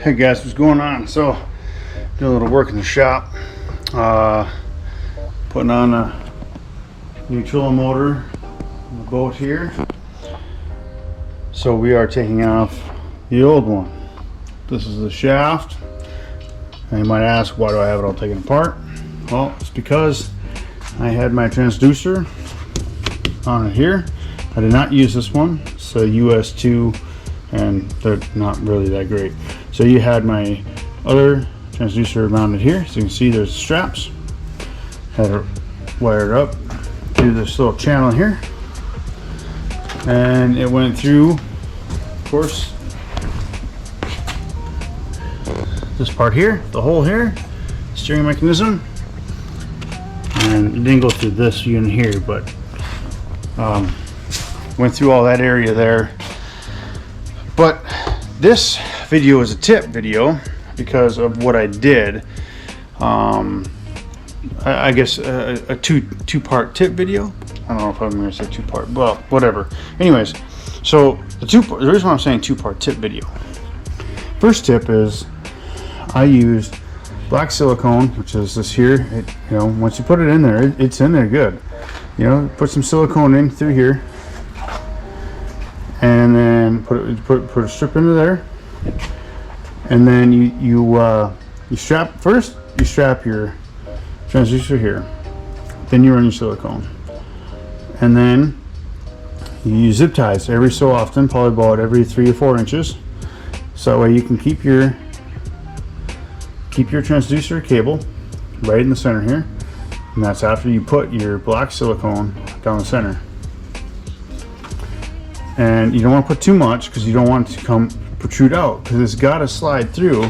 Hey guys, what's going on? So, doing a little work in the shop. Putting on a new trolling motor on the boat here. So we are taking off the old one. This is the shaft. And you might ask, why do I have it all taken apart? Well, it's because I had my transducer on it here. I did not use this one. It's a US2 and they're not really that great. So you had my other transducer mounted here. So you can see there's straps. Had it wired up to this little channel here. And it went through, of course, this part here, the hole here, steering mechanism. And it didn't go through this unit here, but went through all that area there. But this video is a tip video because of what I did. I guess a two-part tip video. I don't know if I'm going to say two-part. Well, whatever. Anyways, so the reason why I'm saying two-part tip video. First tip is I used black silicone, which is this here. Once you put it in there, it's in there good. Put some silicone in through here. And then put a strip into there, and then you strap your transducer here, then you run your silicone, and then you use zip ties every so often, probably about every 3 or 4 inches, so that way you can keep your transducer cable right in the center here, and that's after you put your black silicone down the center. And you don't want to put too much because you don't want it to protrude out, because it's got to slide through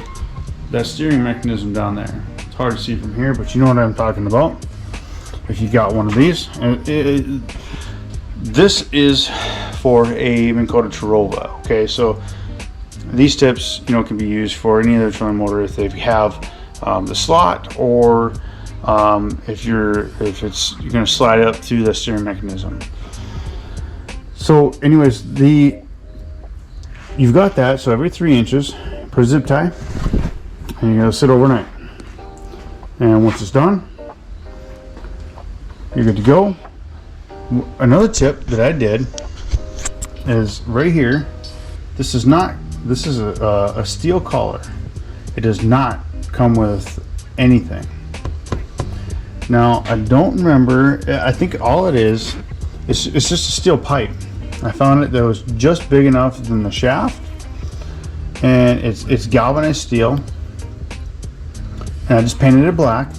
that steering mechanism down there. It's hard to see from here, but you know what I'm talking about if you got one of these. And this is for a Minn Kota Terrova. Okay, so these tips can be used for any other trolling motor if you have the slot, or if you're going to slide up through the steering mechanism. So anyways, you've got that, so every 3 inches, put a zip tie, and you're gonna sit overnight. And once it's done, you're good to go. Another tip that I did is right here. This is a steel collar. It does not come with anything. Now, I don't remember, I think all it is, it's just a steel pipe. I found it that was just big enough than the shaft, and it's galvanized steel, and I just painted it black.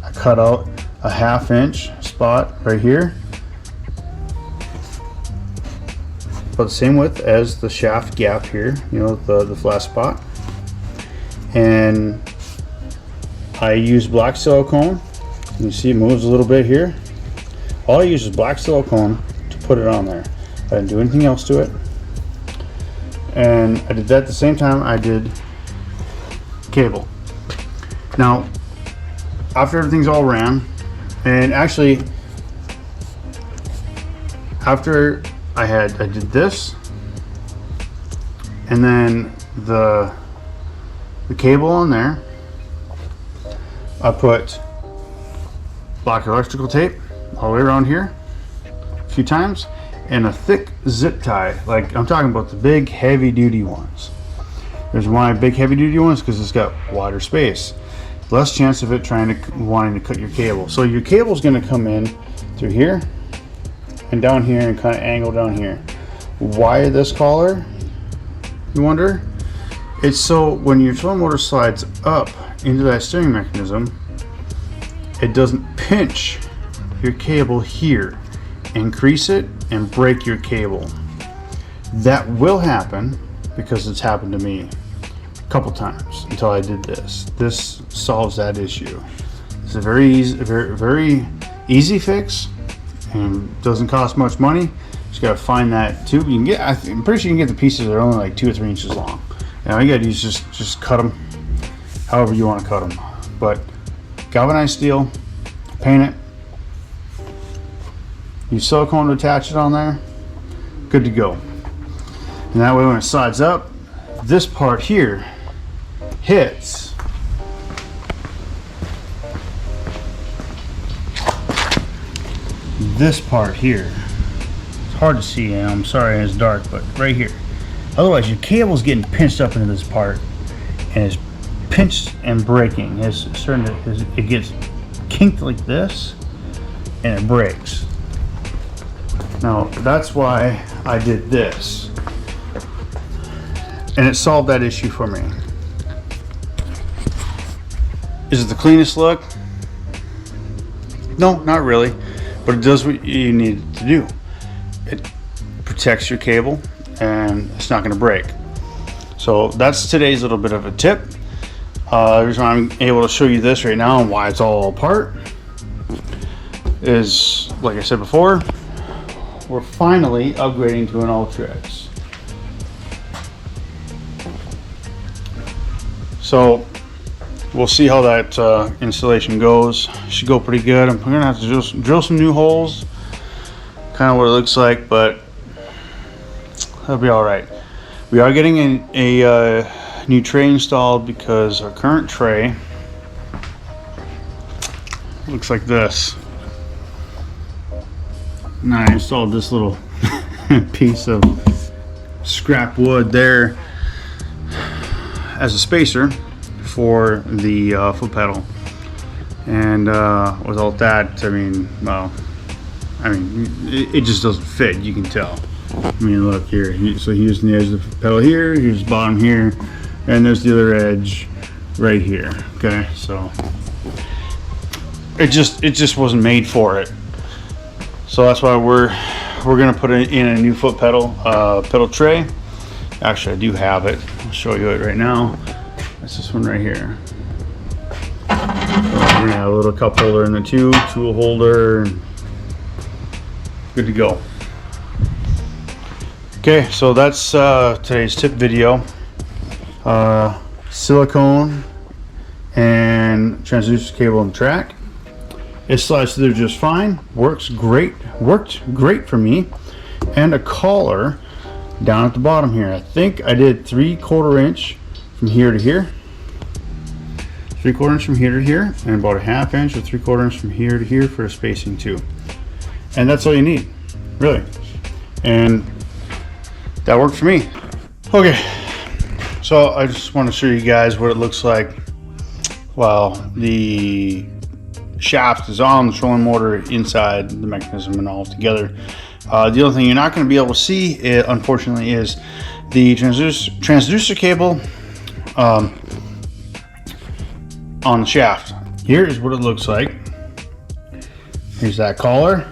I cut out a 1/2 inch spot right here, about the same width as the shaft gap here, the flat spot, and I use black silicone. You see it moves a little bit here. All I use is black silicone to put it on there. I didn't do anything else to it. And I did that at the same time I did cable. Now, after everything's all ran, and actually after I did this, and then the cable on there, I put black electrical tape all the way around here a few times, and a thick zip tie. Like, I'm talking about the big heavy duty ones. There's why big heavy duty ones, because it's got wider space, less chance of it wanting to cut your cable. So your cable is going to come in through here and down here and kind of angle down here. Why this collar, you wonder? It's so when your trolling motor slides up into that steering mechanism, it doesn't pinch your cable here, increase it, and break your cable. That will happen because it's happened to me a couple times until I did this. This solves that issue. It's a very easy fix, and doesn't cost much money. Just gotta find that tube. You can get. I'm pretty sure you can get the pieces that are only like 2 or 3 inches long. And all you gotta do is just cut them however you want to cut them. But galvanized steel, paint it. Use silicone to attach it on there. Good to go. And that way when it slides up, this part here hits this part here, it's hard to see, and I'm sorry it's dark, but right here. Otherwise, your cable's getting pinched up into this part, and it's pinched and breaking. It's starting to, it gets kinked like this, and it breaks. Now, that's why I did this, and it solved that issue for me. Is it the cleanest look? No, not really, but it does what you need it to do. It protects your cable, and it's not going to break. So that's today's little bit of a tip. The reason why I'm able to show you this right now and why it's all apart is, like I said before, we're finally upgrading to an Ultrax. So we'll see how that installation goes. Should go pretty good. I'm gonna have to drill some new holes, kind of what it looks like, but that'll be all right. We are getting a new tray installed because our current tray looks like this. And I installed this little piece of scrap wood there as a spacer for the foot pedal, and without that, I mean, well, it just doesn't fit. You can tell. I mean, look here. So here's the edge of the foot pedal here. Here's the bottom here, and there's the other edge right here. Okay, so it just wasn't made for it. So that's why we're gonna put in a new foot pedal pedal tray. Actually, I do have it. I'll show you it right now. That's this one right here. So we're gonna have a little cup holder in the tool holder. Good to go. Okay, so that's today's tip video. Silicone and transducer cable and track. It slides through just fine. Worked great for me. And a collar down at the bottom here. I think I did 3/4 inch from here to here. 3/4 inch from here to here, and about a 1/2 inch or 3/4 inch from here to here for a spacing too. And that's all you need, really. And that worked for me. Okay, so I just want to show you guys what it looks like while the shaft is on the trolling motor inside the mechanism and all together. The only thing you're not going to be able to see, unfortunately, is the transducer cable on the shaft. Here is what it looks like. Here's that collar.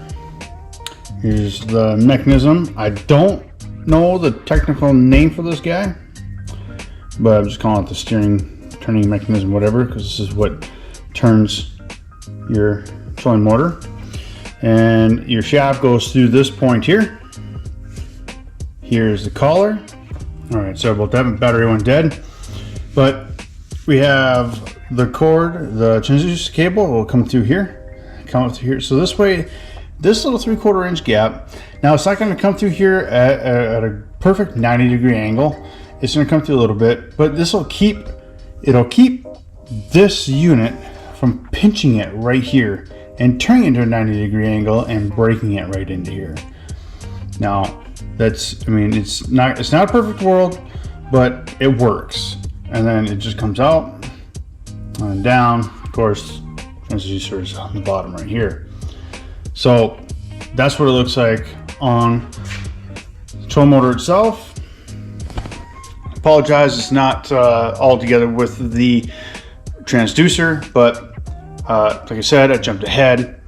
Here's the mechanism. I don't know the technical name for this guy, but I'm just calling it the turning mechanism, whatever, because this is what turns your trolling motor. And your shaft goes through this point here. Here's the collar. All right, sorry about that, my battery went dead. But we have the cord, the transducer cable will come through here, come up through here. So this way, this little 3/4 inch gap. Now it's not going to come through here at a perfect 90-degree angle. It's going to come through a little bit, but it'll keep this unit from pinching it right here and turning it into a 90-degree angle and breaking it right into here. Now that's, I mean, it's not a perfect world, but it works. And then it just comes out and down. Of course, transducer is on the bottom right here. So that's what it looks like on the trolling motor itself. Apologize, it's not all together with the transducer, but like I said, I jumped ahead,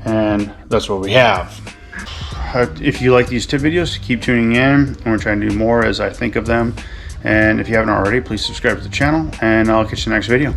and that's what we have. If you like these tip videos, keep tuning in, and we're trying to do more as I think of them. And if you haven't already, please subscribe to the channel, and I'll catch you in the next video.